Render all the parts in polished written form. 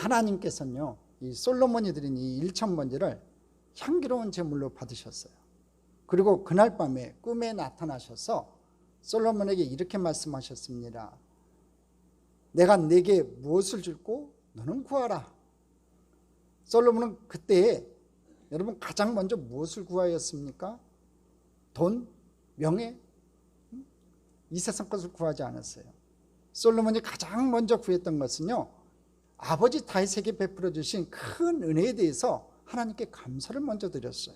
하나님께서는요, 이 솔로몬이 드린 이 1,000번제를 향기로운 제물로 받으셨어요. 그리고 그날 밤에 꿈에 나타나셔서 솔로몬에게 이렇게 말씀하셨습니다. 내가 네게 무엇을 줄고 너는 구하라. 솔로몬은 그때 여러분 가장 먼저 무엇을 구하였습니까? 돈, 명예, 이 세상 것을 구하지 않았어요. 솔로몬이 가장 먼저 구했던 것은요, 아버지 다윗에게 베풀어 주신 큰 은혜에 대해서 하나님께 감사를 먼저 드렸어요.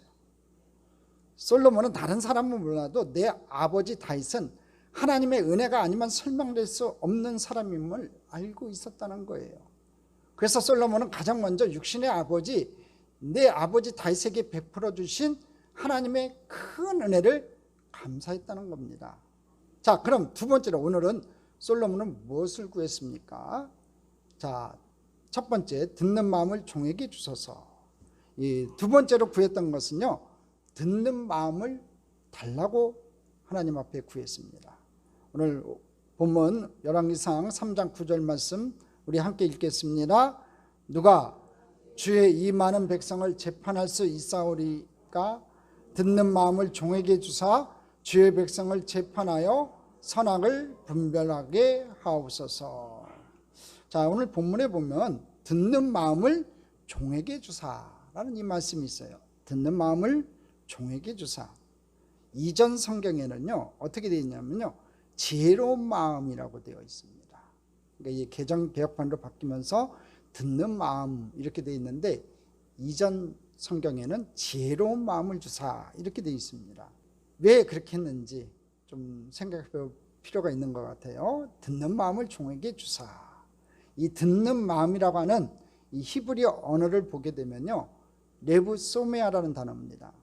솔로몬은 다른 사람은 몰라도 내 아버지 다윗은 하나님의 은혜가 아니면 설명될 수 없는 사람임을 알고 있었다는 거예요. 그래서 솔로몬은 가장 먼저 육신의 아버지, 내 아버지 다윗에게 베풀어 주신 하나님의 큰 은혜를 감사했다는 겁니다. 자, 그럼 두 번째로 오늘은 솔로몬은 무엇을 구했습니까? 자, 첫 번째, 듣는 마음을 종에게 주소서. 이 두 번째로 구했던 것은요, 듣는 마음을 달라고 하나님 앞에 구했습니다. 오늘 본문 열왕기상 3장 9절 말씀 우리 함께 읽겠습니다. 누가 주의 이 많은 백성을 재판할 수 있사오리까? 듣는 마음을 종에게 주사 주의 백성을 재판하여 선악을 분별하게 하옵소서. 자, 오늘 본문에 보면 듣는 마음을 종에게 주사라는 이 말씀이 있어요. 듣는 마음을 종에게 주사. 이전 성경에는요, 어떻게 되어 있냐면요, 지혜로운 마음이라고 되어 있습니다. 그러니까 이 개정 개혁판으로 바뀌면서 듣는 마음 이렇게 되어 있는데, 이전 성경에는 지혜로운 마음을 주사 이렇게 되어 있습니다. 왜 그렇게 했는지 좀 생각해 볼 필요가 있는 것 같아요. 듣는 마음을 종에게 주사. 이 듣는 마음이라고 하는 이 히브리어 언어를 보게 되면요, 레브 소메아라는 단어입니다.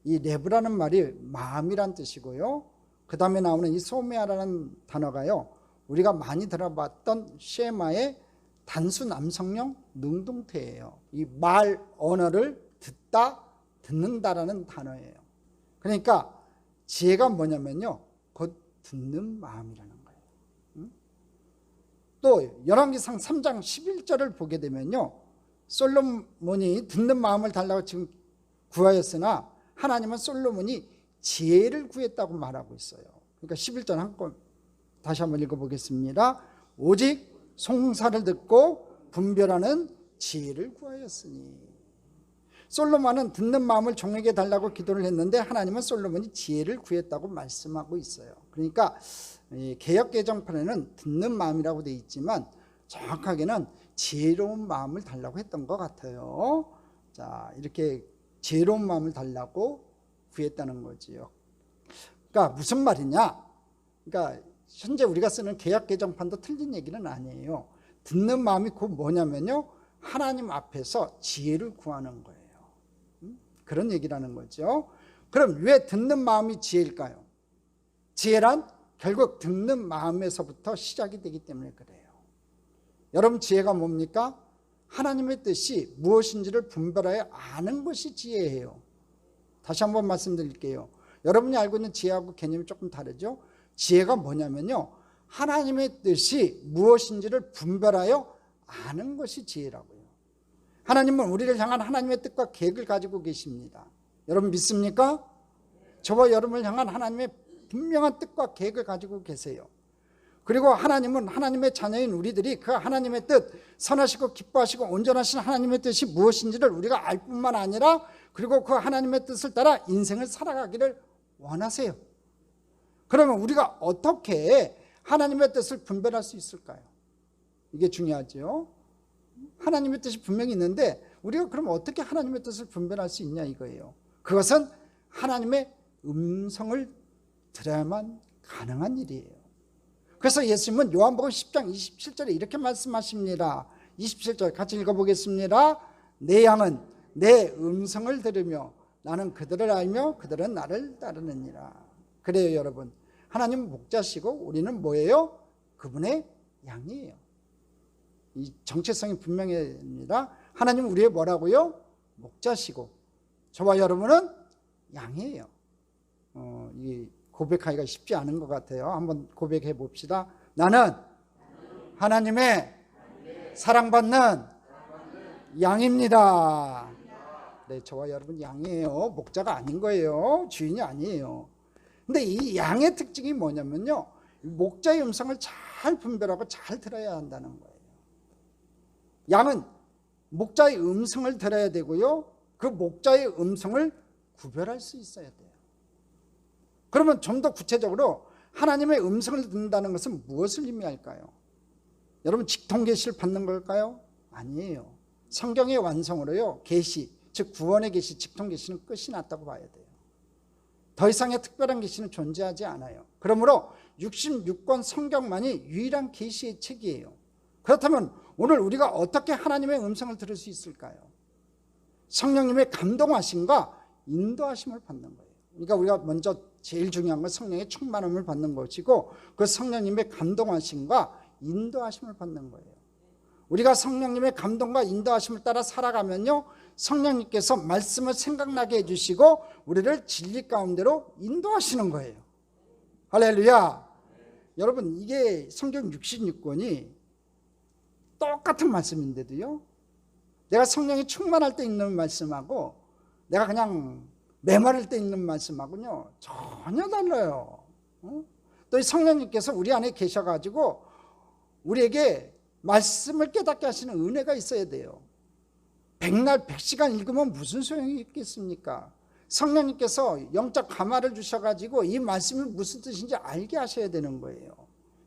이 레브라는 말이 마음이란 뜻이고요, 그 다음에 나오는 이 소메아라는 단어가요, 우리가 많이 들어봤던 쉐마의 단수 남성형 능동태예요. 이 말 언어를 듣다, 듣는다라는 단어예요. 그러니까 지혜가 뭐냐면요, 곧 듣는 마음이라는 거예요. 또 열왕기상 3장 11절을 보게 되면요, 솔로몬이 듣는 마음을 달라고 지금 구하였으나 하나님은 솔로몬이 지혜를 구했다고 말하고 있어요. 그러니까 11절 한번 다시 한번 읽어보겠습니다. 오직 송사를 듣고 분별하는 지혜를 구하였으니. 솔로몬은 듣는 마음을 종에게 달라고 기도를 했는데 하나님은 솔로몬이 지혜를 구했다고 말씀하고 있어요. 그러니까 개역 개정판에는 듣는 마음이라고 되어 있지만 정확하게는 지혜로운 마음을 달라고 했던 것 같아요. 자, 이렇게 지혜로운 마음을 달라고 구했다는 거지요. 그러니까 무슨 말이냐? 그러니까 현재 우리가 쓰는 개역 개정판도 틀린 얘기는 아니에요. 듣는 마음이 곧 뭐냐면요, 하나님 앞에서 지혜를 구하는 거예요. 그런 얘기라는 거죠. 그럼 왜 듣는 마음이 지혜일까요? 지혜란 결국 듣는 마음에서부터 시작이 되기 때문에 그래요. 여러분, 지혜가 뭡니까? 하나님의 뜻이 무엇인지를 분별하여 아는 것이 지혜예요. 다시 한번 말씀드릴게요. 여러분이 알고 있는 지혜하고 개념이 조금 다르죠? 지혜가 뭐냐면요, 하나님의 뜻이 무엇인지를 분별하여 아는 것이 지혜라고요. 하나님은 우리를 향한 하나님의 뜻과 계획을 가지고 계십니다. 여러분 믿습니까? 저와 여러분을 향한 하나님의 분명한 뜻과 계획을 가지고 계세요. 그리고 하나님은 하나님의 자녀인 우리들이 그 하나님의 뜻, 선하시고 기뻐하시고 온전하신 하나님의 뜻이 무엇인지를 우리가 알 뿐만 아니라 그리고 그 하나님의 뜻을 따라 인생을 살아가기를 원하세요. 그러면 우리가 어떻게 하나님의 뜻을 분별할 수 있을까요? 이게 중요하죠. 하나님의 뜻이 분명히 있는데 우리가 그럼 어떻게 하나님의 뜻을 분별할 수 있냐 이거예요. 그것은 하나님의 음성을 들어야만 가능한 일이에요. 그래서 예수님은 요한복음 10장 27절에 이렇게 말씀하십니다. 27절 같이 읽어보겠습니다. 내 양은 내 음성을 들으며 나는 그들을 알며 그들은 나를 따르느니라. 그래요, 여러분. 하나님은 목자시고 우리는 뭐예요? 그분의 양이에요. 이 정체성이 분명합니다. 하나님은 우리의 뭐라고요? 목자시고 저와 여러분은 양이에요. 이 고백하기가 쉽지 않은 것 같아요. 한번 고백해 봅시다. 나는 하나님의 사랑받는 양입니다. 네, 저와 여러분 양이에요. 목자가 아닌 거예요. 주인이 아니에요. 근데 이 양의 특징이 뭐냐면요, 목자의 음성을 잘 분별하고 잘 들어야 한다는 거예요. 양은 목자의 음성을 들어야 되고요, 그 목자의 음성을 구별할 수 있어야 돼요. 그러면 좀 더 구체적으로 하나님의 음성을 듣는다는 것은 무엇을 의미할까요? 여러분, 직통계시를 받는 걸까요? 아니에요. 성경의 완성으로요, 계시, 즉 구원의 계시, 직통계시는 끝이 났다고 봐야 돼요. 더 이상의 특별한 계시는 존재하지 않아요. 그러므로 66권 성경만이 유일한 계시의 책이에요. 그렇다면 오늘 우리가 어떻게 하나님의 음성을 들을 수 있을까요? 성령님의 감동하심과 인도하심을 받는 거예요. 그러니까 우리가 먼저 제일 중요한 건 성령의 충만함을 받는 것이고, 그 성령님의 감동하심과 인도하심을 받는 거예요. 우리가 성령님의 감동과 인도하심을 따라 살아가면요, 성령님께서 말씀을 생각나게 해주시고 우리를 진리 가운데로 인도하시는 거예요. 할렐루야. 여러분, 이게 성경 66권이 똑같은 말씀인데도요, 내가 성령이 충만할 때 읽는 말씀하고 내가 그냥 메마를 때 읽는 말씀하고요 전혀 달라요. 또 이 성령님께서 우리 안에 계셔가지고 우리에게 말씀을 깨닫게 하시는 은혜가 있어야 돼요. 백날 100시간 읽으면 무슨 소용이 있겠습니까? 성령님께서 영적 감화를 주셔가지고 이 말씀이 무슨 뜻인지 알게 하셔야 되는 거예요.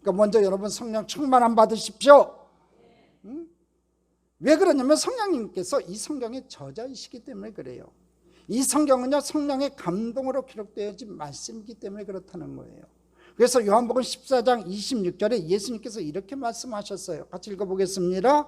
그러니까 먼저 여러분 성령 충만함 받으십시오. 왜 그러냐면 성령님께서 이 성경의 저자이시기 때문에 그래요. 이 성경은요, 성령의 감동으로 기록되어진 말씀이기 때문에 그렇다는 거예요. 그래서 요한복음 14장 26절에 예수님께서 이렇게 말씀하셨어요. 같이 읽어보겠습니다.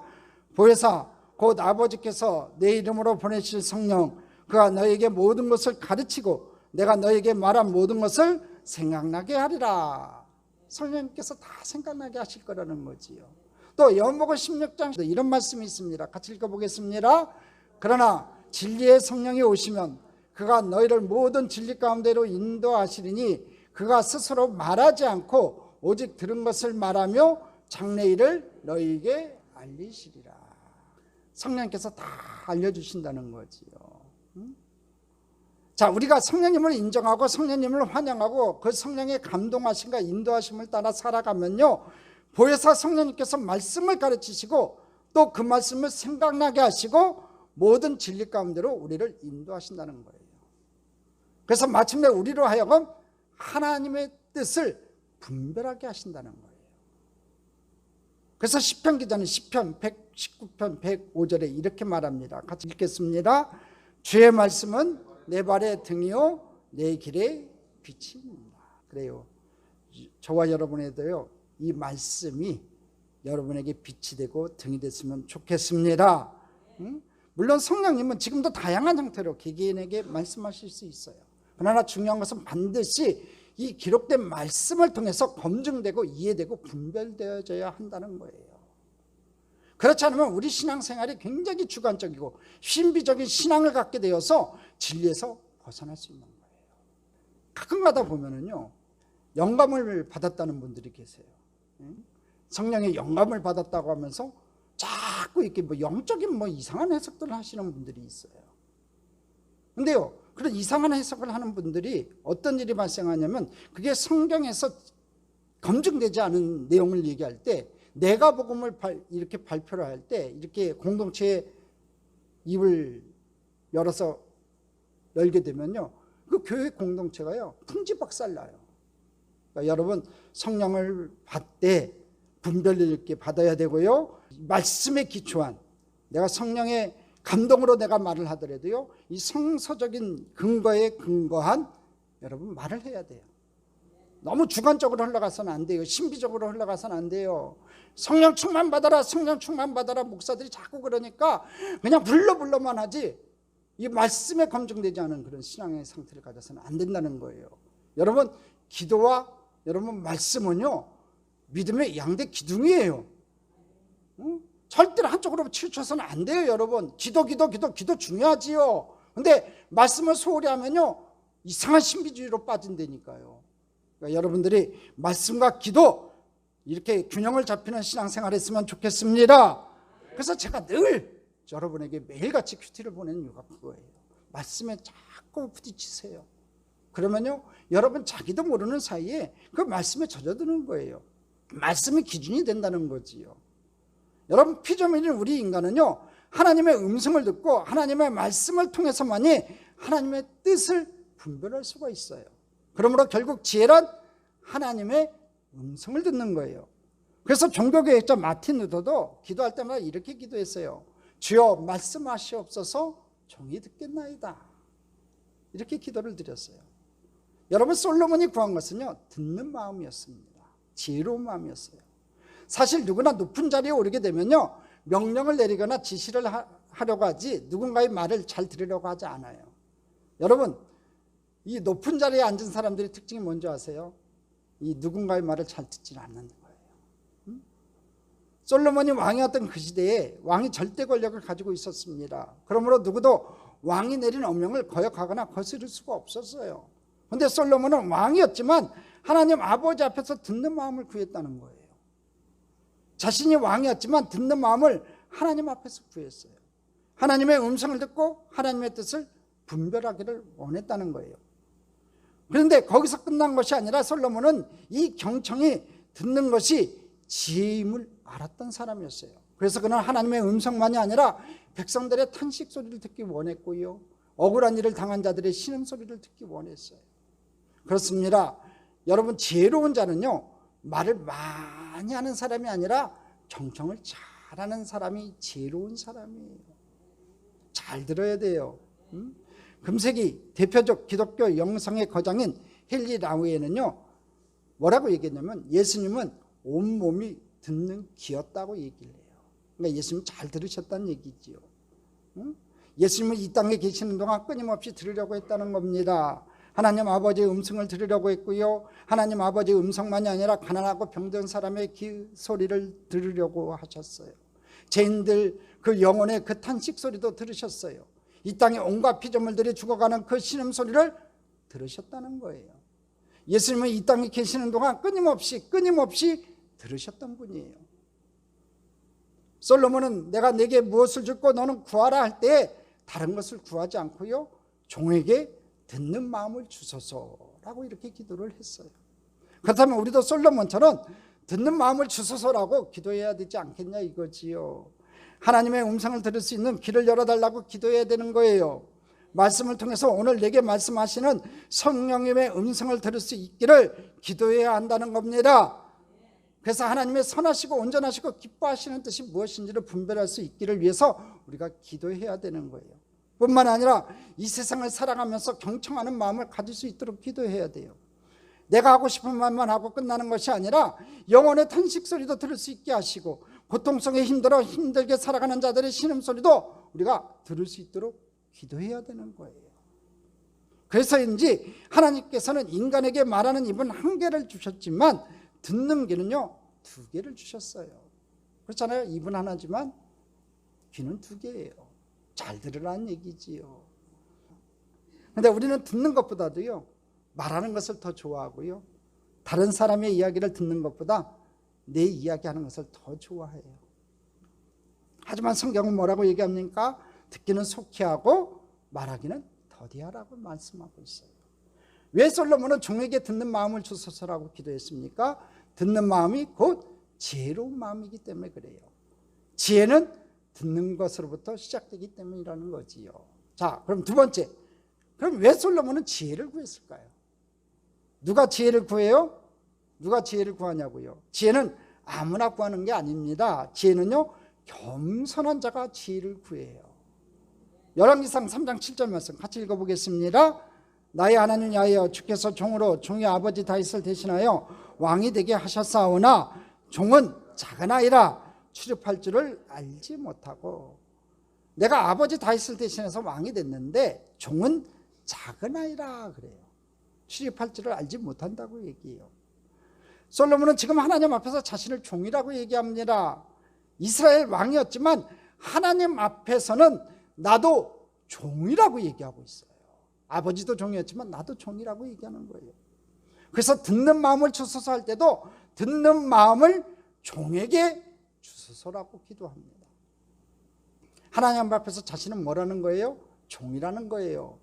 보혜사 곧 아버지께서 내 이름으로 보내실 성령, 그가 너에게 모든 것을 가르치고 내가 너에게 말한 모든 것을 생각나게 하리라. 성령님께서 다 생각나게 하실 거라는 거지요. 또 요한복음 16장 이런 말씀이 있습니다. 같이 읽어보겠습니다. 그러나 진리의 성령이 오시면 그가 너희를 모든 진리 가운데로 인도하시리니 그가 스스로 말하지 않고 오직 들은 것을 말하며 장래일을 너희에게 알리시리라. 성령님께서 다 알려주신다는 거지요. 자, 우리가 성령님을 인정하고 성령님을 환영하고 그 성령의 감동하심과 인도하심을 따라 살아가면요, 보혜사 성령님께서 말씀을 가르치시고 또 그 말씀을 생각나게 하시고 모든 진리 가운데로 우리를 인도하신다는 거예요. 그래서 마침내 우리로 하여금 하나님의 뜻을 분별하게 하신다는 거예요. 그래서 시편 기자는 시편 119편 105절에 이렇게 말합니다. 같이 읽겠습니다. 주의 말씀은 내 발의 등이요 내 길의 빛입니다. 그래요. 저와 여러분에도요, 이 말씀이 여러분에게 빛이 되고 등이 됐으면 좋겠습니다. 물론 성령님은 지금도 다양한 형태로 개개인에게 말씀하실 수 있어요. 그러나 중요한 것은 반드시 이 기록된 말씀을 통해서 검증되고 이해되고 분별되어져야 한다는 거예요. 그렇지 않으면 우리 신앙생활이 굉장히 주관적이고 신비적인 신앙을 갖게 되어서 진리에서 벗어날 수 있는 거예요. 가끔가다 보면은요, 영감을 받았다는 분들이 계세요. 성령의 영감을 받았다고 하면서 자꾸 이렇게 영적인 이상한 해석들을 하시는 분들이 있어요. 근데요, 그런 이상한 해석을 하는 분들이 어떤 일이 발생하냐면, 그게 성경에서 검증되지 않은 내용을 얘기할 때, 내가 복음을 이렇게 발표를 할 때, 이렇게 공동체의 입을 열게 되면요, 그 교회 공동체가요 풍지박살나요. 그러니까 여러분, 성령을 받되 분별력 있게 받아야 되고요, 말씀에 기초한, 내가 성령의 감동으로 내가 말을 하더라도요, 이 성서적인 근거에 근거한 여러분 말을 해야 돼요. 너무 주관적으로 흘러가서는 안 돼요. 신비적으로 흘러가서는 안 돼요. 성령 충만 받아라, 성령 충만 받아라. 목사들이 자꾸 그러니까 그냥 불러만 하지, 이 말씀에 검증되지 않은 그런 신앙의 상태를 가져서는 안 된다는 거예요. 여러분, 기도와 여러분 말씀은요, 믿음의 양대 기둥이에요. 절대로 한쪽으로 치우쳐서는 안 돼요. 여러분, 기도 중요하지요. 근데 말씀을 소홀히 하면요, 이상한 신비주의로 빠진다니까요. 그러니까 여러분들이 말씀과 기도 이렇게 균형을 잡히는 신앙생활 했으면 좋겠습니다. 그래서 제가 늘 여러분에게 매일같이 큐티를 보내는 이유가 그거예요. 말씀에 자꾸 부딪히세요. 그러면요, 여러분 자기도 모르는 사이에 그 말씀에 젖어드는 거예요. 말씀이 기준이 된다는 거지요. 여러분, 피조물인 우리 인간은요, 하나님의 음성을 듣고 하나님의 말씀을 통해서만이 하나님의 뜻을 분별할 수가 있어요. 그러므로 결국 지혜란 하나님의 음성을 듣는 거예요. 그래서 종교개혁자 마틴 루터도 기도할 때마다 이렇게 기도했어요. 주여 말씀하시옵소서, 종이 듣겠나이다. 이렇게 기도를 드렸어요. 여러분, 솔로몬이 구한 것은요, 듣는 마음이었습니다. 지혜로운 마음이었어요. 사실 누구나 높은 자리에 오르게 되면요, 명령을 내리거나 지시를 하려고 하지 누군가의 말을 잘 들으려고 하지 않아요. 여러분, 이 높은 자리에 앉은 사람들의 특징이 뭔지 아세요? 이 누군가의 말을 잘 듣지 않는 거예요. 솔로몬이 왕이었던 그 시대에 왕이 절대 권력을 가지고 있었습니다. 그러므로 누구도 왕이 내린 엄명을 거역하거나 거스를 수가 없었어요. 그런데 솔로몬은 왕이었지만 하나님 아버지 앞에서 듣는 마음을 구했다는 거예요. 자신이 왕이었지만 듣는 마음을 하나님 앞에서 구했어요. 하나님의 음성을 듣고 하나님의 뜻을 분별하기를 원했다는 거예요. 그런데 거기서 끝난 것이 아니라 솔로몬은 이 경청이 듣는 것이 지혜임을 알았던 사람이었어요. 그래서 그는 하나님의 음성만이 아니라 백성들의 탄식 소리를 듣기 원했고요, 억울한 일을 당한 자들의 신음소리를 듣기 원했어요. 그렇습니다. 여러분, 지혜로운 자는요, 말을 많이 하는 사람이 아니라 경청을 잘하는 사람이 지혜로운 사람이에요. 잘 들어야 돼요. 금세기 대표적 기독교 영성의 거장인 헨리 라우에는요, 뭐라고 얘기했냐면 예수님은 온몸이 듣는 귀였다고 얘기를 해요. 그러니까 예수님 잘 들으셨다는 얘기지요. 예수님은 이 땅에 계시는 동안 끊임없이 들으려고 했다는 겁니다. 하나님 아버지의 음성을 들으려고 했고요, 하나님 아버지의 음성만이 아니라 가난하고 병든 사람의 소리를 들으려고 하셨어요. 죄인들 그 영혼의 그 탄식 소리도 들으셨어요. 이 땅에 온갖 피조물들이 죽어가는 그 신음소리를 들으셨다는 거예요. 예수님은 이 땅에 계시는 동안 끊임없이 들으셨던 분이에요. 솔로몬은 내가 내게 무엇을 줄고 너는 구하라 할 때 다른 것을 구하지 않고요, 종에게 듣는 마음을 주소서라고 이렇게 기도를 했어요. 그렇다면 우리도 솔로몬처럼 듣는 마음을 주소서라고 기도해야 되지 않겠냐 이거지요. 하나님의 음성을 들을 수 있는 귀를 열어달라고 기도해야 되는 거예요. 말씀을 통해서 오늘 내게 말씀하시는 성령님의 음성을 들을 수 있기를 기도해야 한다는 겁니다. 그래서 하나님의 선하시고 온전하시고 기뻐하시는 뜻이 무엇인지를 분별할 수 있기를 위해서 우리가 기도해야 되는 거예요. 뿐만 아니라 이 세상을 살아가면서 경청하는 마음을 가질 수 있도록 기도해야 돼요. 내가 하고 싶은 말만 하고 끝나는 것이 아니라 영혼의 탄식 소리도 들을 수 있게 하시고 고통 속에 힘들게 살아가는 자들의 신음소리도 우리가 들을 수 있도록 기도해야 되는 거예요. 그래서인지 하나님께서는 인간에게 말하는 입은 한 개를 주셨지만 듣는 귀는요 2개를 주셨어요. 그렇잖아요. 입은 하나지만 귀는 2개예요. 잘 들으라는 얘기지요. 그런데 우리는 듣는 것보다도요 말하는 것을 더 좋아하고요, 다른 사람의 이야기를 듣는 것보다 내 이야기하는 것을 더 좋아해요. 하지만 성경은 뭐라고 얘기합니까? 듣기는 속히 하고 말하기는 더디하라고 말씀하고 있어요. 왜 솔로몬은 종에게 듣는 마음을 주소서라고 기도했습니까? 듣는 마음이 곧 지혜로운 마음이기 때문에 그래요. 지혜는 듣는 것으로부터 시작되기 때문이라는 거지요. 자, 그럼 두 번째, 그럼 왜 솔로몬은 지혜를 구했을까요? 누가 지혜를 구해요? 누가 지혜를 구하냐고요? 지혜는 아무나 구하는 게 아닙니다. 지혜는요 겸손한 자가 지혜를 구해요. 열왕기상 3장 7절 말씀 같이 읽어보겠습니다. 나의 하나님 야훼여 주께서 종으로 종의 아버지 다윗을 대신하여 왕이 되게 하셨사오나 종은 작은 아이라 출입할 줄을 알지 못하고. 내가 아버지 다윗을 대신해서 왕이 됐는데 종은 작은 아이라 그래요. 출입할 줄을 알지 못한다고 얘기해요. 솔로몬은 지금 하나님 앞에서 자신을 종이라고 얘기합니다. 이스라엘 왕이었지만 하나님 앞에서는 나도 종이라고 얘기하고 있어요. 아버지도 종이었지만 나도 종이라고 얘기하는 거예요. 그래서 듣는 마음을 주소서 할 때도 듣는 마음을 종에게 주소서라고 기도합니다. 하나님 앞에서 자신은 뭐라는 거예요? 종이라는 거예요.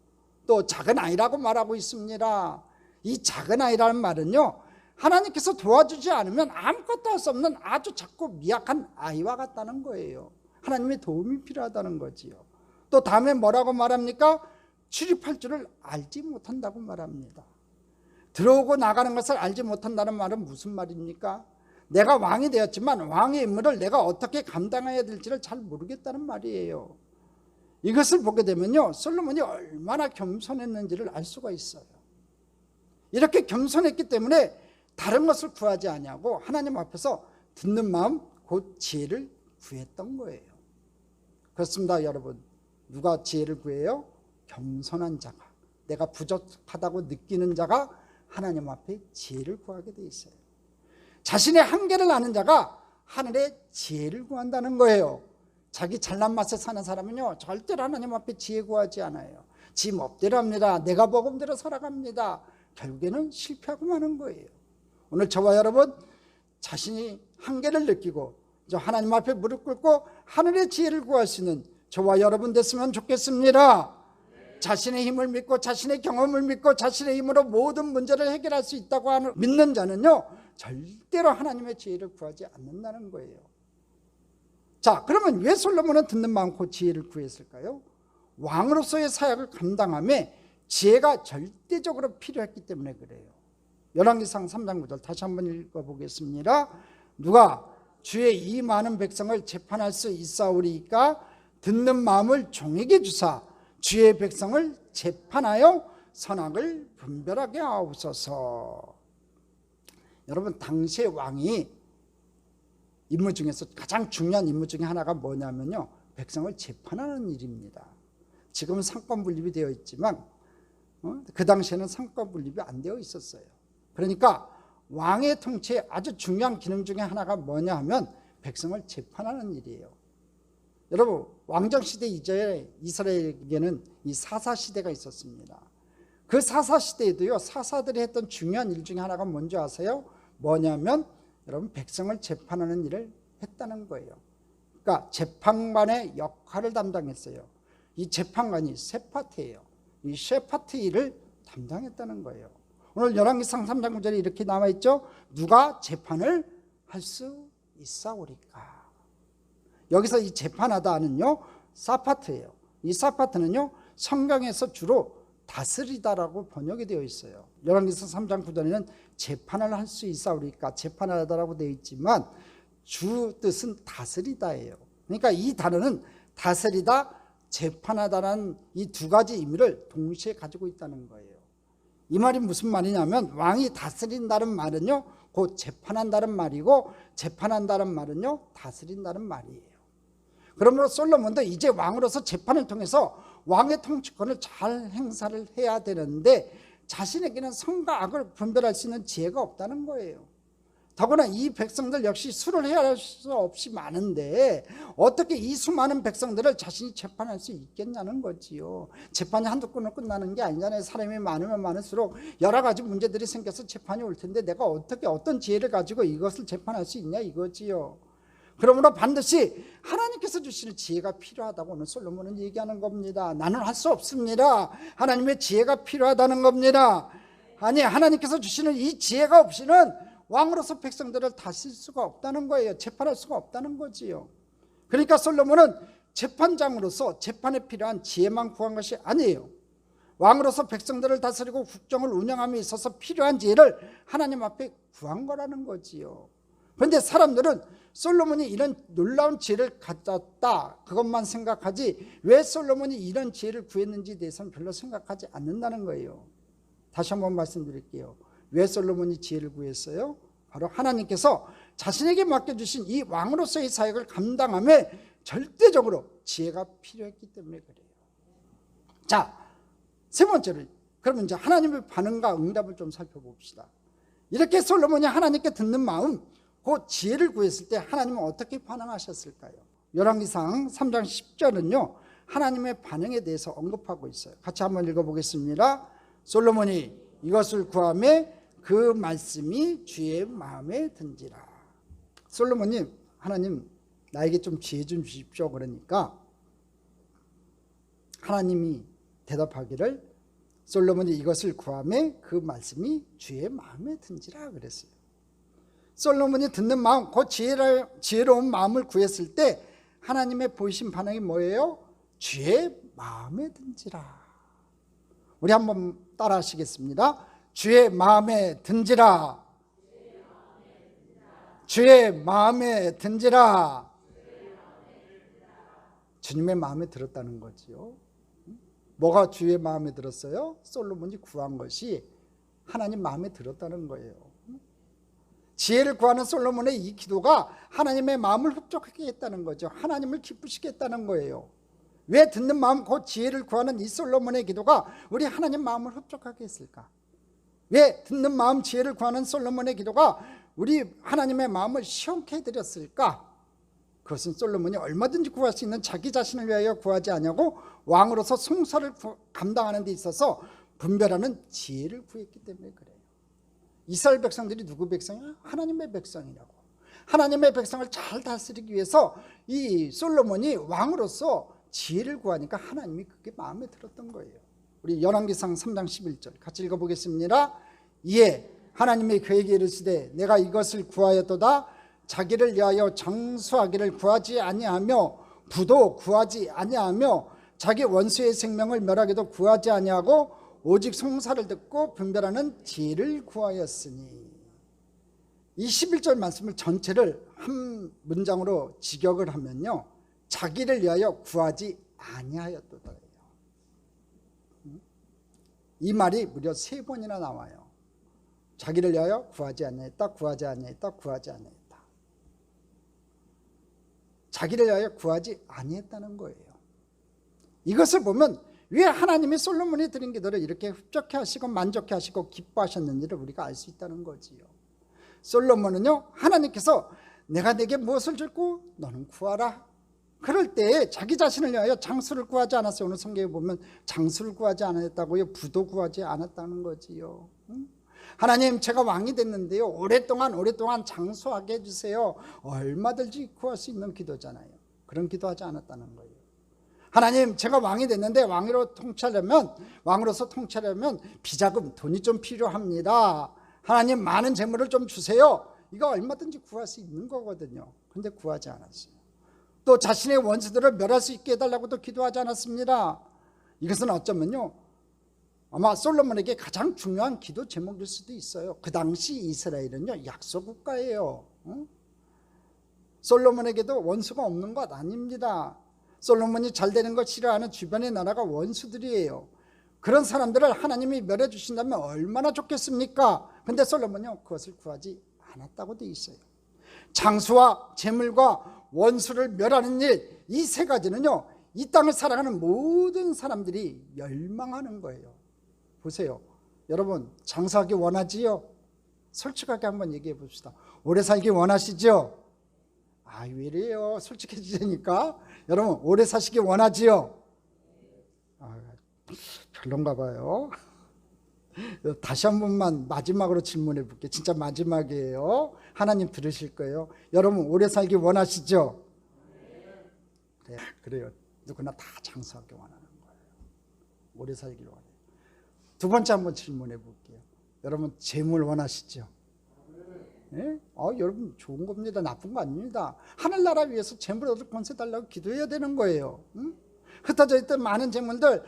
또 작은 아이라고 말하고 있습니다. 이 작은 아이라는 말은요, 하나님께서 도와주지 않으면 아무것도 할 수 없는 아주 작고 미약한 아이와 같다는 거예요. 하나님의 도움이 필요하다는 거지요. 또 다음에 뭐라고 말합니까? 출입할 줄을 알지 못한다고 말합니다. 들어오고 나가는 것을 알지 못한다는 말은 무슨 말입니까? 내가 왕이 되었지만 왕의 임무를 내가 어떻게 감당해야 될지를 잘 모르겠다는 말이에요. 이것을 보게 되면요, 솔로몬이 얼마나 겸손했는지를 알 수가 있어요. 이렇게 겸손했기 때문에 다른 것을 구하지 아니하고 하나님 앞에서 듣는 마음, 곧 지혜를 구했던 거예요. 그렇습니다, 여러분. 누가 지혜를 구해요? 겸손한 자가, 내가 부족하다고 느끼는 자가 하나님 앞에 지혜를 구하게 돼 있어요. 자신의 한계를 아는 자가 하늘의 지혜를 구한다는 거예요. 자기 잘난 맛에 사는 사람은요, 절대로 하나님 앞에 지혜 구하지 않아요. 지 멋대로 합니다. 내가 복음대로 살아갑니다. 결국에는 실패하고 마는 거예요. 오늘 저와 여러분, 자신이 한계를 느끼고 하나님 앞에 무릎 꿇고 하늘의 지혜를 구할 수 있는 저와 여러분 됐으면 좋겠습니다. 자신의 힘을 믿고 자신의 경험을 믿고 자신의 힘으로 모든 문제를 해결할 수 있다고 믿는 자는요, 절대로 하나님의 지혜를 구하지 않는다는 거예요. 자, 그러면 왜 솔로몬은 듣는 마음고 지혜를 구했을까요? 왕으로서의 사역을 감당함에 지혜가 절대적으로 필요했기 때문에 그래요. 열왕기상 3장 9절 다시 한번 읽어보겠습니다. 누가 주의 이 많은 백성을 재판할 수 있사오리이까 듣는 마음을 종에게 주사 주의 백성을 재판하여 선악을 분별하게 하옵소서. 여러분, 당시의 왕이 임무 중에서 가장 중요한 임무 중에 하나가 뭐냐면요, 백성을 재판하는 일입니다. 지금은 상권 분립이 되어 있지만 그 당시에는 상권 분립이 안 되어 있었어요. 그러니까 왕의 통치의 아주 중요한 기능 중에 하나가 뭐냐 하면 백성을 재판하는 일이에요. 여러분, 왕정시대 이전에 이스라엘에게는 이 사사시대가 있었습니다. 그 사사시대에도요, 사사들이 했던 중요한 일 중에 하나가 뭔지 아세요? 뭐냐면 여러분, 백성을 재판하는 일을 했다는 거예요. 그러니까 재판관의 역할을 담당했어요. 이 재판관이 세파트예요. 이 세파트 일을 담당했다는 거예요. 오늘 열왕기상 3장 9절에 이렇게 나와 있죠. 누가 재판을 할 수 있사오리까. 여기서 이 재판하다는요, 사파트예요. 이 사파트는요, 성경에서 주로 다스리다라고 번역이 되어 있어요. 열왕기상 3장 9절에는 재판을 할 수 있사오리까 재판하다라고 되어 있지만 주 뜻은 다스리다예요. 그러니까 이 단어는 다스리다, 재판하다라는 이 두 가지 의미를 동시에 가지고 있다는 거예요. 이 말이 무슨 말이냐면 왕이 다스린다는 말은요, 곧 재판한다는 말이고 재판한다는 말은요, 다스린다는 말이에요. 그러므로 솔로몬도 이제 왕으로서 재판을 통해서 왕의 통치권을 잘 행사를 해야 되는데 자신에게는 선과 악을 분별할 수 있는 지혜가 없다는 거예요. 더구나 이 백성들 역시 수를 헤아릴 수 없이 많은데 어떻게 이 수많은 백성들을 자신이 재판할 수 있겠냐는 거지요. 재판이 한두 건으로 끝나는 게 아니잖아요. 사람이 많으면 많을수록 여러 가지 문제들이 생겨서 재판이 올 텐데 내가 어떻게 어떤 지혜를 가지고 이것을 재판할 수 있냐 이거지요. 그러므로 반드시 하나님께서 주시는 지혜가 필요하다고 오늘 솔로몬은 얘기하는 겁니다. 나는 할 수 없습니다. 하나님의 지혜가 필요하다는 겁니다. 아니, 하나님께서 주시는 이 지혜가 없이는 왕으로서 백성들을 다스릴 수가 없다는 거예요. 재판할 수가 없다는 거지요. 그러니까 솔로몬은 재판장으로서 재판에 필요한 지혜만 구한 것이 아니에요. 왕으로서 백성들을 다스리고 국정을 운영함에 있어서 필요한 지혜를 하나님 앞에 구한 거라는 거지요. 그런데 사람들은 솔로몬이 이런 놀라운 지혜를 가졌다 그것만 생각하지 왜 솔로몬이 이런 지혜를 구했는지에 대해서는 별로 생각하지 않는다는 거예요. 다시 한번 말씀드릴게요. 왜 솔로몬이 지혜를 구했어요? 바로 하나님께서 자신에게 맡겨주신 이 왕으로서의 사역을 감당함에 절대적으로 지혜가 필요했기 때문에 그래요. 자, 세 번째로 그러면 이제 하나님의 반응과 응답을 좀 살펴봅시다. 이렇게 솔로몬이 하나님께 듣는 마음, 그 지혜를 구했을 때 하나님은 어떻게 반응하셨을까요? 열왕기상 3장 10절은요 하나님의 반응에 대해서 언급하고 있어요. 같이 한번 읽어보겠습니다. 솔로몬이 이것을 구하매 그 말씀이 주의 마음에 든지라. 솔로몬이 하나님 나에게 좀 지혜 좀 주십시오 그러니까 하나님이 대답하기를 솔로몬이 이것을 구하매 그 말씀이 주의 마음에 든지라 그랬어요. 솔로몬이 듣는 마음, 그 지혜로운 마음을 구했을 때 하나님의 보이신 반응이 뭐예요? 주의 마음에 든지라. 우리 한번 따라 하시겠습니다. 주의 마음에 든지라. 주의 마음에 든지라. 주님의 마음에 들었다는 거지요. 뭐가 주의 마음에 들었어요? 솔로몬이 구한 것이 하나님 마음에 들었다는 거예요. 지혜를 구하는 솔로몬의 이 기도가 하나님의 마음을 흡족하게 했다는 거죠. 하나님을 기쁘시게 했다는 거예요. 왜 듣는 마음, 곧 지혜를 구하는 이 솔로몬의 기도가 우리 하나님 마음을 흡족하게 했을까? 왜 듣는 마음, 지혜를 구하는 솔로몬의 기도가 우리 하나님의 마음을 시원케 해드렸을까? 그것은 솔로몬이 얼마든지 구할 수 있는 자기 자신을 위하여 구하지 아니하고 왕으로서 송사를 감당하는 데 있어서 분별하는 지혜를 구했기 때문에 그래요. 이스라엘 백성들이 누구 백성이야? 하나님의 백성이라고. 하나님의 백성을 잘 다스리기 위해서 이 솔로몬이 왕으로서 지혜를 구하니까 하나님이 그게 마음에 들었던 거예요. 우리 열왕기상 3장 11절 같이 읽어보겠습니다. 이에 하나님이 그에게 이르시되 내가 이것을 구하였도다. 자기를 위하여 장수하기를 구하지 아니하며 부도 구하지 아니하며 자기 원수의 생명을 멸하기도 구하지 아니하고 오직 송사를 듣고 분별하는 지혜를 구하였으니. 이 11절 말씀을 전체를 한 문장으로 직역을 하면요, 자기를 위하여 구하지 아니하였도다. 이 말이 무려 3번이나 나와요. 자기를 위하여 구하지 아니했다, 구하지 아니했다, 구하지 아니했다. 자기를 위하여 구하지 아니했다는 거예요. 이것을 보면 왜 하나님이 솔로몬이 드린 기도를 이렇게 흡족해 하시고 만족해 하시고 기뻐하셨는지를 우리가 알 수 있다는 거지요. 솔로몬은요, 하나님께서 내가 내게 무엇을 줄고 너는 구하라. 그럴 때 자기 자신을 위하여 장수를 구하지 않았어요. 오늘 성경에 보면 장수를 구하지 않았다고요, 부도 구하지 않았다는 거지요. 하나님, 제가 왕이 됐는데요, 오랫동안 장수하게 해주세요. 얼마든지 구할 수 있는 기도잖아요. 그런 기도하지 않았다는 거예요. 하나님, 제가 왕이 됐는데 왕으로서 통치하려면 비자금, 돈이 좀 필요합니다. 하나님, 많은 재물을 좀 주세요. 이거 얼마든지 구할 수 있는 거거든요. 근데 구하지 않았어요. 또 자신의 원수들을 멸할 수 있게 해달라고도 기도하지 않았습니다. 이것은 어쩌면요, 아마 솔로몬에게 가장 중요한 기도 제목일 수도 있어요. 그 당시 이스라엘은요, 약소 국가예요. 솔로몬에게도 원수가 없는 것 아닙니다. 솔로몬이 잘 되는 걸 싫어하는 주변의 나라가 원수들이에요. 그런 사람들을 하나님이 멸해 주신다면 얼마나 좋겠습니까? 근데 솔로몬이요, 그것을 구하지 않았다고 돼 있어요. 장수와 재물과 원수를 멸하는 일, 이 3가지는요, 이 땅을 살아가는 모든 사람들이 열망하는 거예요. 보세요, 여러분, 장수하기 원하지요? 솔직하게 한번 얘기해 봅시다. 오래 살기 원하시죠? 왜 이래요? 솔직해지니까. 여러분, 오래 사시기 원하지요? 별론가 봐요. 다시 한 번만 마지막으로 질문해 볼게요. 진짜 마지막이에요. 하나님 들으실 거예요. 여러분, 오래 살기 원하시죠? 그래요. 누구나 다 장수하기 원하는 거예요. 오래 살기 원해요. 2번째 한번 질문해 볼게요. 여러분, 재물 원하시죠? 네? 여러분, 좋은 겁니다. 나쁜 거 아닙니다. 하늘나라 위해서 재물 얻을 권세 달라고 기도해야 되는 거예요. 흩어져 있던 많은 재물들,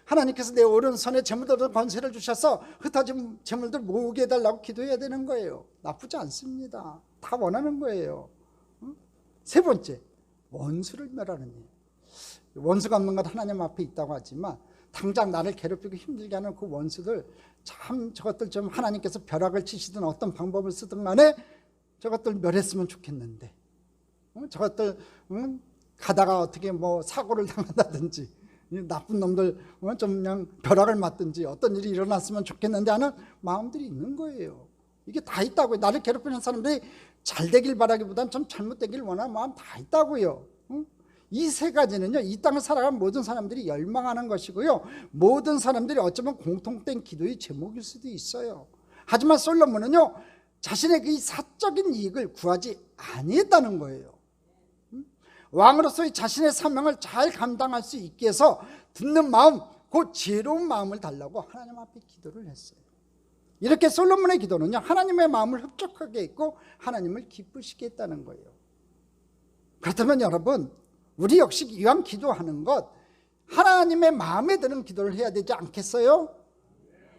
하나님께서 내 오른손에 재물 얻을 권세를 주셔서 흩어진 재물들 모으게 해달라고 기도해야 되는 거예요. 나쁘지 않습니다. 다 원하는 거예요. 3번째, 원수를 멸하는 일. 원수가 없는 건 하나님 앞에 있다고 하지만 당장 나를 괴롭히고 힘들게 하는 그 원수들, 참 저것들 좀 하나님께서 벼락을 치시든 어떤 방법을 쓰든 간에 저것들 멸했으면 좋겠는데, 저것들 가다가 어떻게 사고를 당한다든지 나쁜 놈들 좀 그냥 벼락을 맞든지 어떤 일이 일어났으면 좋겠는데 하는 마음들이 있는 거예요. 이게 다 있다고요. 나를 괴롭히는 사람들이 잘 되길 바라기보다는 좀 잘못되길 원하는 마음 다 있다고요. 이 3가지는요, 이 땅을 살아가는 모든 사람들이 열망하는 것이고요, 모든 사람들이 어쩌면 공통된 기도의 제목일 수도 있어요. 하지만 솔로몬은요, 자신의 그 사적인 이익을 구하지 아니했다는 거예요. 왕으로서의 자신의 사명을 잘 감당할 수 있게 해서 듣는 마음, 그 지혜로운 마음을 달라고 하나님 앞에 기도를 했어요. 이렇게 솔로몬의 기도는요, 하나님의 마음을 흡족하게 했고 하나님을 기쁘시게 했다는 거예요. 그렇다면 여러분, 우리 역시 이왕 기도하는 것, 하나님의 마음에 드는 기도를 해야 되지 않겠어요?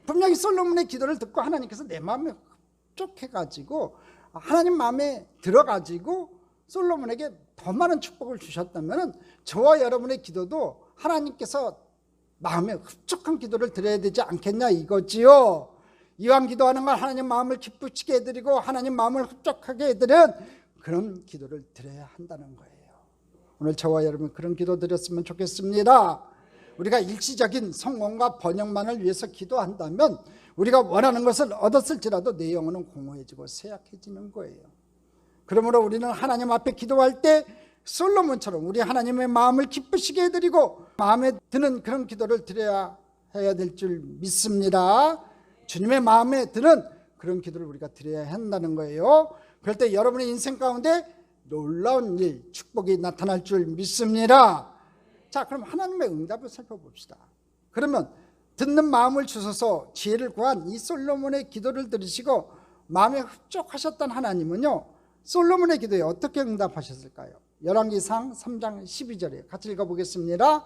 분명히 솔로몬의 기도를 듣고 하나님께서 내 마음에 흡족해가지고 하나님 마음에 들어가지고 솔로몬에게 더 많은 축복을 주셨다면 저와 여러분의 기도도 하나님께서 마음에 흡족한 기도를 드려야 되지 않겠냐 이거지요. 이왕 기도하는 걸 하나님 마음을 기쁘시게 해드리고 하나님 마음을 흡족하게 해드리는 그런 기도를 드려야 한다는 거예요. 오늘 저와 여러분 그런 기도 드렸으면 좋겠습니다. 우리가 일시적인 성공과 번영만을 위해서 기도한다면 우리가 원하는 것을 얻었을지라도 내 영혼은 공허해지고 쇠약해지는 거예요. 그러므로 우리는 하나님 앞에 기도할 때 솔로몬처럼 우리 하나님의 마음을 기쁘시게 해드리고 마음에 드는 그런 기도를 드려야 해야 될 줄 믿습니다. 주님의 마음에 드는 그런 기도를 우리가 드려야 한다는 거예요. 그럴 때 여러분의 인생 가운데 놀라운 일, 축복이 나타날 줄 믿습니다. 자, 그럼 하나님의 응답을 살펴봅시다. 그러면 듣는 마음을 주셔서 지혜를 구한 이 솔로몬의 기도를 들으시고 마음에 흡족하셨던 하나님은요, 솔로몬의 기도에 어떻게 응답하셨을까요? 열왕기상 3장 12절에 같이 읽어보겠습니다.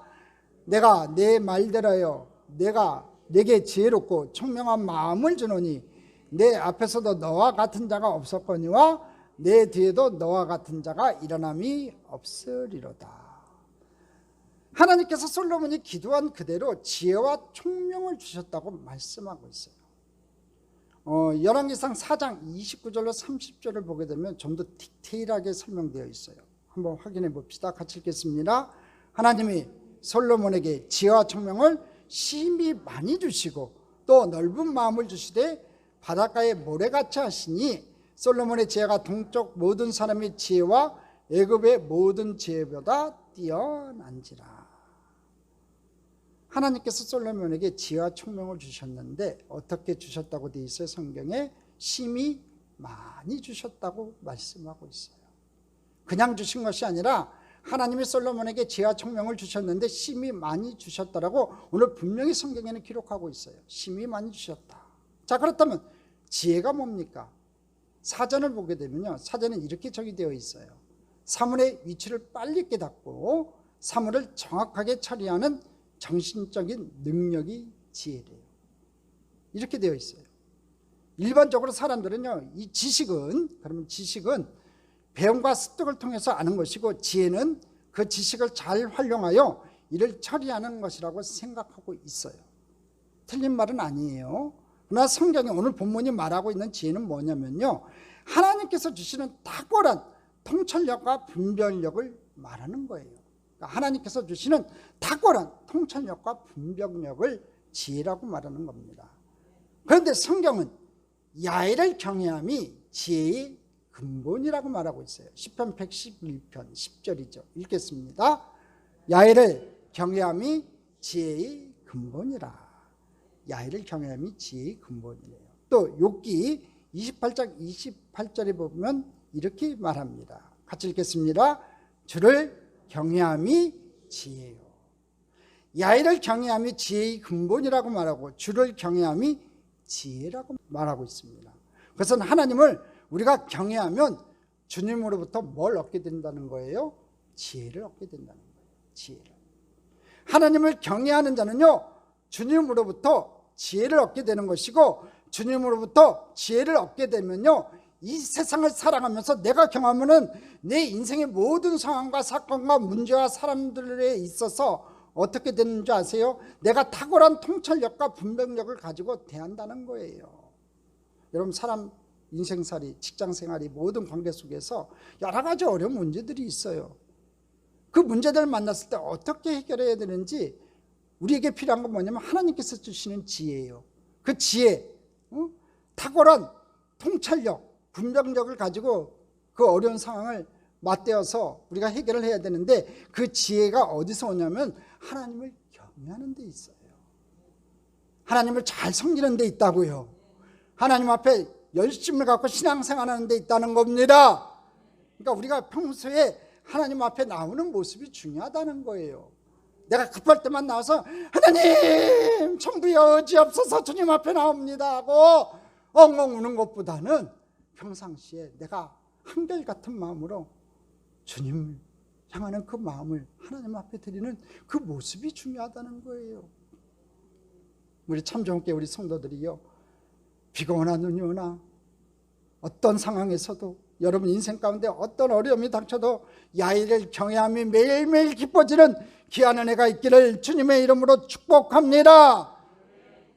내가 내 말대로요 내가 내게 지혜롭고 총명한 마음을 주노니 내 앞에서도 너와 같은 자가 없었거니와 내 뒤에도 너와 같은 자가 일어남이 없으리로다. 하나님께서 솔로몬이 기도한 그대로 지혜와 총명을 주셨다고 말씀하고 있어요. 열왕기상 4장 29절로 30절을 보게 되면 좀 더 디테일하게 설명되어 있어요. 한번 확인해 봅시다. 같이 읽겠습니다. 하나님이 솔로몬에게 지혜와 총명을 심히 많이 주시고 또 넓은 마음을 주시되 바닷가에 모래같이 하시니 솔로몬의 지혜가 동쪽 모든 사람의 지혜와 애굽의 모든 지혜보다 뛰어난지라. 하나님께서 솔로몬에게 지혜와 총명을 주셨는데 어떻게 주셨다고 되어 있어요? 성경에 심히 많이 주셨다고 말씀하고 있어요. 그냥 주신 것이 아니라 하나님이 솔로몬에게 지혜와 총명을 주셨는데 심히 많이 주셨다라고 오늘 분명히 성경에는 기록하고 있어요. 심히 많이 주셨다. 자, 그렇다면 지혜가 뭡니까? 사전을 보게 되면요, 사전은 이렇게 적용되어 있어요. 사물의 위치를 빨리 깨닫고 사물을 정확하게 처리하는 정신적인 능력이 지혜래요. 이렇게 되어 있어요. 일반적으로 사람들은요, 이 지식은, 그러면 지식은 배움과 습득을 통해서 아는 것이고 지혜는 그 지식을 잘 활용하여 이를 처리하는 것이라고 생각하고 있어요. 틀린 말은 아니에요. 그러나 성경에 오늘 본문이 말하고 있는 지혜는 뭐냐면요, 하나님께서 주시는 탁월한 통찰력과 분별력을 말하는 거예요. 그러니까 하나님께서 주시는 탁월한 통찰력과 분별력을 지혜라고 말하는 겁니다. 그런데 성경은 야훼를 경외함이 지혜의 근본이라고 말하고 있어요. 시편 111편 10절이죠. 읽겠습니다. 야훼를 경외함이 지혜의 근본이라. 야훼를 경외함이 지혜의 근본이래요. 또 욥기 28장 28절에 보면 이렇게 말합니다. 같이 읽겠습니다. 주를 경외함이 지혜요. 야훼를 경외함이 지혜의 근본이라고 말하고 주를 경외함이 지혜라고 말하고 있습니다. 그것은 하나님을 우리가 경외하면 주님으로부터 뭘 얻게 된다는 거예요? 지혜를 얻게 된다는 거예요. 지혜를. 하나님을 경외하는 자는요, 주님으로부터 지혜를 얻게 되는 것이고 주님으로부터 지혜를 얻게 되면요, 이 세상을 살아가면서 내가 경험하는 내 인생의 모든 상황과 사건과 문제와 사람들에 있어서 어떻게 되는 줄 아세요? 내가 탁월한 통찰력과 분별력을 가지고 대한다는 거예요. 여러분, 사람 인생살이, 직장생활이, 모든 관계 속에서 여러 가지 어려운 문제들이 있어요. 그 문제들을 만났을 때 어떻게 해결해야 되는지 우리에게 필요한 건 뭐냐면 하나님께서 주시는 지혜예요. 그 지혜, 탁월한 통찰력, 분별력을 가지고 그 어려운 상황을 맞대어서 우리가 해결을 해야 되는데 그 지혜가 어디서 오냐면 하나님을 경외하는 데 있어요. 하나님을 잘 섬기는 데 있다고요. 하나님 앞에 열심을 갖고 신앙생활하는 데 있다는 겁니다. 그러니까 우리가 평소에 하나님 앞에 나오는 모습이 중요하다는 거예요. 내가 급할 때만 나와서 하나님 천부여 어지없어서 주님 앞에 나옵니다 하고 엉엉 우는 것보다는 평상시에 내가 한결같은 마음으로 주님을 향하는 그 마음을 하나님 앞에 드리는 그 모습이 중요하다는 거예요. 우리 참좋게 우리 성도들이요, 비가 오나 눈이 오나 어떤 상황에서도 여러분 인생 가운데 어떤 어려움이 닥쳐도 야일을 경외함이 매일매일 기뻐지는 귀한 은혜가 있기를 주님의 이름으로 축복합니다.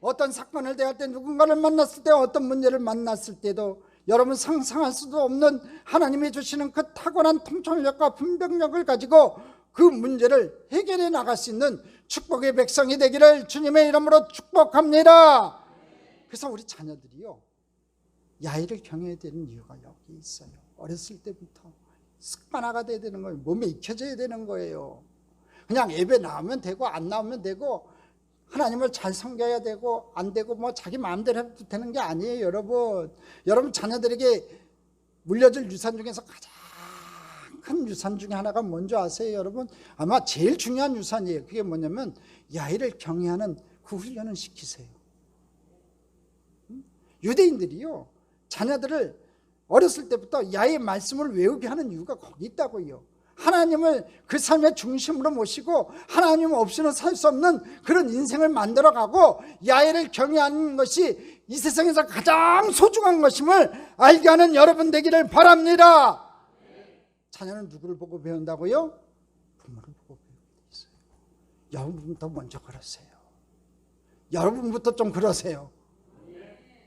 어떤 사건을 대할 때, 누군가를 만났을 때, 어떤 문제를 만났을 때도 여러분 상상할 수도 없는 하나님이 주시는 그 탁월한 통찰력과 분별력을 가지고 그 문제를 해결해 나갈 수 있는 축복의 백성이 되기를 주님의 이름으로 축복합니다. 그래서 우리 자녀들이요, 야일을 경외해야 되는 이유가 여기 있어요. 어렸을 때부터 습관화가 돼야 되는 거예요. 몸에 익혀져야 되는 거예요. 그냥 예배 나오면 되고 안 나오면 되고 하나님을 잘 섬겨야 되고 안 되고 뭐 자기 마음대로 해도 되는 게 아니에요. 여러분 자녀들에게 물려줄 유산 중에서 가장 큰 유산 중에 하나가 뭔지 아세요? 여러분 아마 제일 중요한 유산이에요. 그게 뭐냐면 야일을 경외하는 그 훈련을 시키세요. 유대인들이요, 자녀들을 어렸을 때부터 야의 말씀을 외우게 하는 이유가 거기 있다고요. 하나님을 그 삶의 중심으로 모시고 하나님 없이는 살 수 없는 그런 인생을 만들어가고 야훼를 경외하는 것이 이 세상에서 가장 소중한 것임을 알게 하는 여러분 되기를 바랍니다. 자녀는 누구를 보고 배운다고요? 부모를 보고 배우고 있어요. 여러분부터 먼저 그러세요. 여러분부터 좀 그러세요.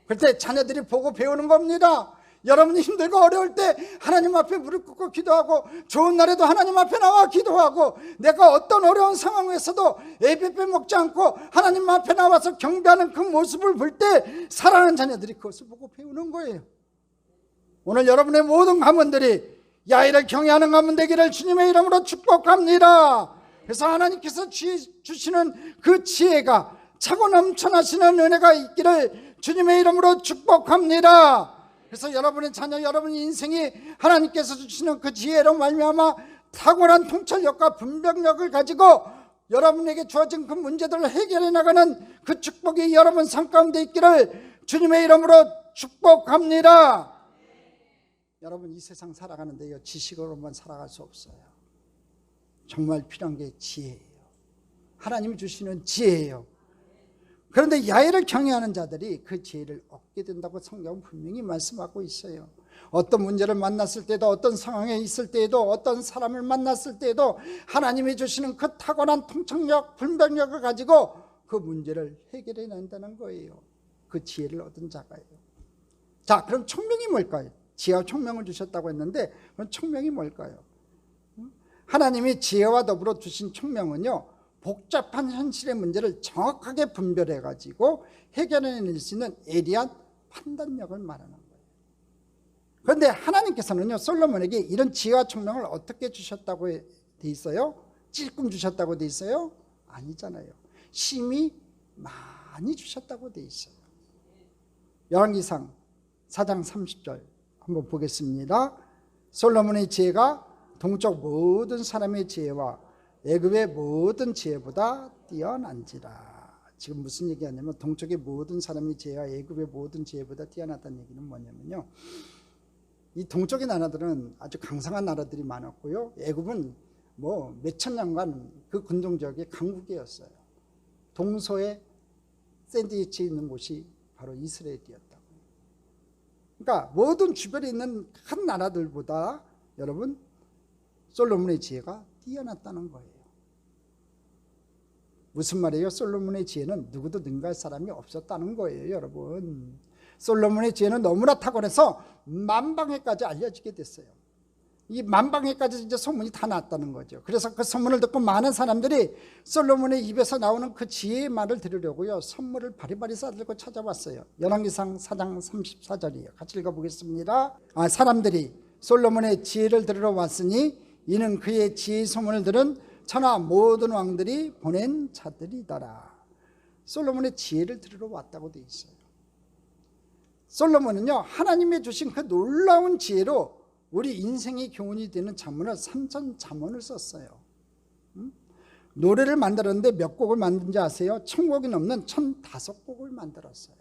그때 자녀들이 보고 배우는 겁니다. 여러분이 힘들고 어려울 때 하나님 앞에 무릎 꿇고 기도하고, 좋은 날에도 하나님 앞에 나와 기도하고, 내가 어떤 어려운 상황에서도 예배 빼먹지 않고 하나님 앞에 나와서 경배하는 그 모습을 볼 때 사랑하는 자녀들이 그것을 보고 배우는 거예요. 오늘 여러분의 모든 가문들이 야훼를 경외하는 가문 되기를 주님의 이름으로 축복합니다. 그래서 하나님께서 주시는 그 지혜가 차고 넘쳐나시는 은혜가 있기를 주님의 이름으로 축복합니다. 그래서 여러분의 자녀, 여러분의 인생이 하나님께서 주시는 그 지혜로 말미암아 탁월한 통찰력과 분별력을 가지고 여러분에게 주어진 그 문제들을 해결해 나가는 그 축복이 여러분 삶 가운데 있기를 주님의 이름으로 축복합니다. 여러분 이 세상 살아가는데요, 지식으로만 살아갈 수 없어요. 정말 필요한 게 지혜예요. 하나님이 주시는 지혜예요. 그런데 야훼를 경외하는 자들이 그 지혜를 얻게 된다고 성경은 분명히 말씀하고 있어요. 어떤 문제를 만났을 때도, 어떤 상황에 있을 때에도, 어떤 사람을 만났을 때에도 하나님이 주시는 그 탁월한 통찰력, 분별력을 가지고 그 문제를 해결해 낸다는 거예요. 그 지혜를 얻은 자가요. 자, 그럼 총명이 뭘까요? 지혜와 총명을 주셨다고 했는데 그럼 총명이 뭘까요? 하나님이 지혜와 더불어 주신 총명은요, 복잡한 현실의 문제를 정확하게 분별해 가지고 해결해낼 수 있는 예리한 판단력을 말하는 거예요. 그런데 하나님께서는요, 솔로몬에게 이런 지혜와 총명을 어떻게 주셨다고 돼 있어요? 찔끔 주셨다고 돼 있어요? 아니잖아요. 심히 많이 주셨다고 돼 있어요. 열왕기상 4장 30절 한번 보겠습니다. 솔로몬의 지혜가 동쪽 모든 사람의 지혜와 애굽의 모든 지혜보다 뛰어난지라. 지금 무슨 얘기하냐면 동쪽의 모든 사람의 지혜와 애굽의 모든 지혜보다 뛰어나다는 얘기는 뭐냐면요, 이 동쪽의 나라들은 아주 강성한 나라들이 많았고요, 애굽은 뭐 몇천 년간 그 근동 지역의 강국이었어요. 동서에 샌드위치에 있는 곳이 바로 이스라엘이었다고. 그러니까 모든 주변에 있는 큰 나라들보다 여러분 솔로몬의 지혜가 뛰어났다는 거예요. 무슨 말이에요? 솔로몬의 지혜는 누구도 능가할 사람이 없었다는 거예요. 여러분, 솔로몬의 지혜는 너무나 탁월해서 만방에까지 알려지게 됐어요. 이 만방에까지 이제 소문이 다 났다는 거죠. 그래서 그 소문을 듣고 많은 사람들이 솔로몬의 입에서 나오는 그 지혜의 말을 들으려고요, 선물을 바리바리 싸들고 찾아왔어요. 열왕기상 4장 34절이에요. 같이 읽어보겠습니다. 사람들이 솔로몬의 지혜를 들으러 왔으니 이는 그의 지혜의 소문을 들은 천하 모든 왕들이 보낸 자들이더라. 솔로몬의 지혜를 들으러 왔다고 돼 있어요. 솔로몬은요, 하나님의 주신 그 놀라운 지혜로 우리 인생의 교훈이 되는 잠언을 삼천잠언을 썼어요. 노래를 만들었는데 몇 곡을 만든지 아세요? 1000곡이 넘는 1005곡을 만들었어요.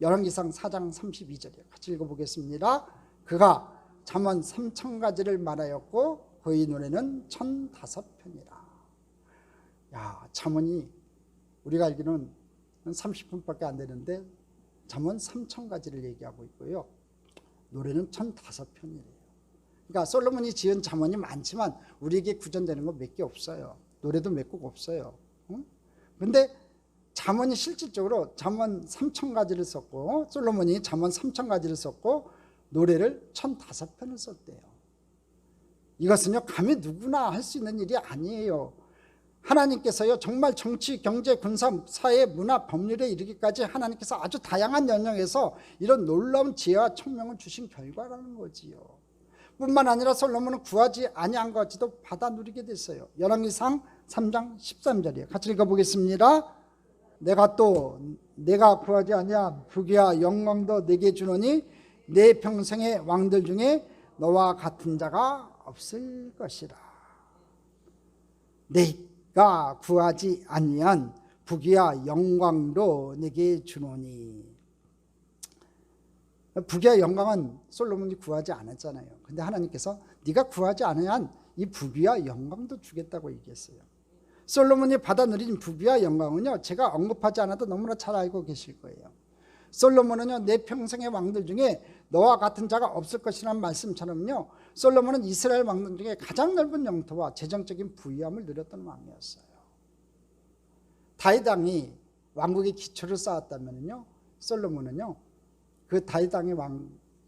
열왕기상 4장 32절에 같이 읽어보겠습니다. 그가 잠언 3000가지를 말하였고 그의 노래는 1005편이라. 야, 잠언이 우리가 알기로는 30분밖에 안 되는데 잠언 3000가지를 얘기하고 있고요. 노래는 1005편이래요. 그러니까 솔로몬이 지은 잠언이 많지만 우리에게 구전되는 거 몇 개 없어요. 노래도 몇 곡 없어요. 그런데 잠언이 실질적으로 잠언 3000가지를 썼고, 솔로몬이 잠언 3000가지를 썼고 노래를 1005편을 썼대요. 이것은요 감히 누구나 할 수 있는 일이 아니에요. 하나님께서요 정말 정치, 경제, 군사, 사회, 문화, 법률에 이르기까지 하나님께서 아주 다양한 영역에서 이런 놀라운 지혜와 총명을 주신 결과라는 거지요. 뿐만 아니라 솔로몬은 구하지 아니한 것까지도 받아 누리게 됐어요. 열왕기상 3장 13절이에요. 같이 읽어보겠습니다. 내가 구하지 아니한 부귀와 영광도 내게 주노니 내 평생의 왕들 중에 너와 같은 자가 없을 것이라. 내가 구하지 아니한 부귀와 영광도 내게 주노니. 부귀와 영광은 솔로몬이 구하지 않았잖아요. 근데 하나님께서 네가 구하지 않으면 이 부귀와 영광도 주겠다고 얘기했어요. 솔로몬이 받아 누린 부귀와 영광은요 제가 언급하지 않아도 너무나 잘 알고 계실 거예요. 솔로몬은요 내 평생의 왕들 중에 너와 같은 자가 없을 것이라는 말씀처럼요 솔로몬은 이스라엘 왕들 중에 가장 넓은 영토와 재정적인 부유함을 누렸던 왕이었어요. 다윗 왕이 왕국의 기초를 쌓았다면요 솔로몬은요 그 다윗 왕의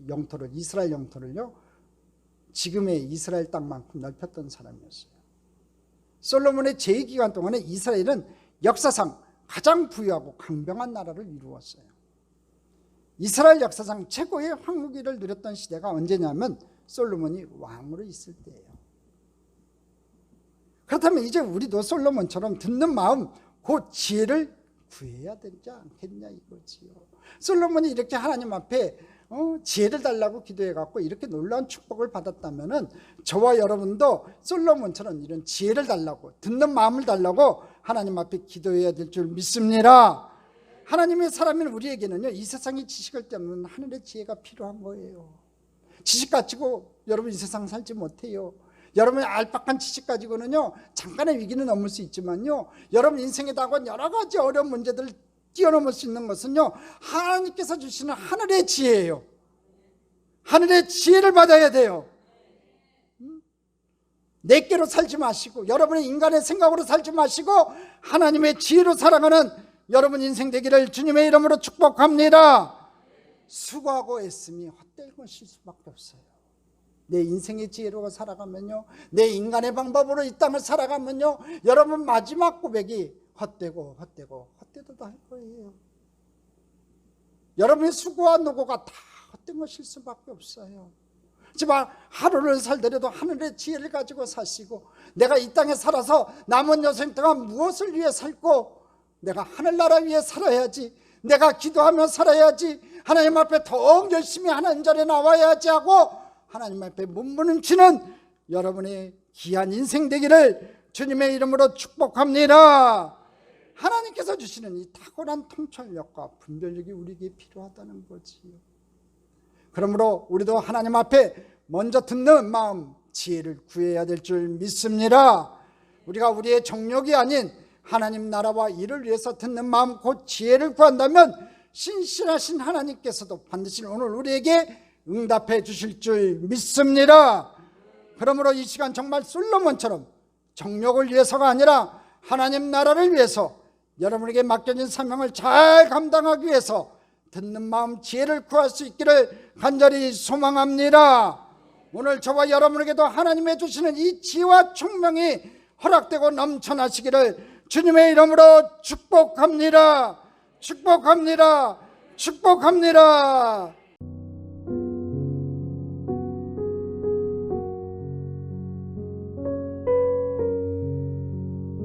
영토를, 이스라엘 영토를요 지금의 이스라엘 땅만큼 넓혔던 사람이었어요. 솔로몬의 제2기간 동안에 이스라엘은 역사상 가장 부유하고 강병한 나라를 이루었어요. 이스라엘 역사상 최고의 황무기를 누렸던 시대가 언제냐면 솔로몬이 왕으로 있을 때예요. 그렇다면 이제 우리도 솔로몬처럼 듣는 마음 그 지혜를 구해야 되지 않겠냐 이거지요. 솔로몬이 이렇게 하나님 앞에 지혜를 달라고 기도해갖고 이렇게 놀라운 축복을 받았다면은 저와 여러분도 솔로몬처럼 이런 지혜를 달라고, 듣는 마음을 달라고 하나님 앞에 기도해야 될 줄 믿습니다. 하나님의 사람인 우리에게는요 이 세상의 지식을 때문에 하늘의 지혜가 필요한 거예요. 지식 가지고 여러분 이 세상 살지 못해요. 여러분의 알박한 지식 가지고는요 잠깐의 위기는 넘을 수 있지만요 여러분 인생에 다가온 여러 가지 어려운 문제들을 뛰어넘을 수 있는 것은요 하나님께서 주시는 하늘의 지혜예요. 하늘의 지혜를 받아야 돼요. 내게로 살지 마시고 여러분의 인간의 생각으로 살지 마시고 하나님의 지혜로 살아가는 여러분 인생 되기를 주님의 이름으로 축복합니다. 수고하고 애씀이 헛될 것일 수밖에 없어요. 내 인생의 지혜로 살아가면요 내 인간의 방법으로 이 땅을 살아가면요 여러분 마지막 고백이 헛되고 헛되도다 할 거예요. 여러분의 수고와 노고가 다 헛된 것일 수밖에 없어요. 하지만 하루를 살더라도 하늘의 지혜를 가지고 사시고 내가 이 땅에 살아서 남은 여생 동안 무엇을 위해 살고 내가 하늘나라 위해 살아야지, 내가 기도하며 살아야지, 하나님 앞에 더욱 열심히 하나님 자리에 나와야지 하고 하나님 앞에 몸부림치는 여러분의 귀한 인생 되기를 주님의 이름으로 축복합니다. 하나님께서 주시는 이 탁월한 통찰력과 분별력이 우리에게 필요하다는 거지요. 그러므로 우리도 하나님 앞에 먼저 듣는 마음, 지혜를 구해야 될 줄 믿습니다. 우리가 우리의 정욕이 아닌 하나님 나라와 일을 위해서 듣는 마음, 곧 지혜를 구한다면 신실하신 하나님께서도 반드시 오늘 우리에게 응답해 주실 줄 믿습니다. 그러므로 이 시간 정말 솔로몬처럼 정욕을 위해서가 아니라 하나님 나라를 위해서 여러분에게 맡겨진 사명을 잘 감당하기 위해서 듣는 마음 지혜를 구할 수 있기를 간절히 소망합니다. 오늘 저와 여러분에게도 하나님의 주시는 이 지혜와 총명이 허락되고 넘쳐나시기를 주님의 이름으로 축복합니다. 축복합니다. 축복합니다.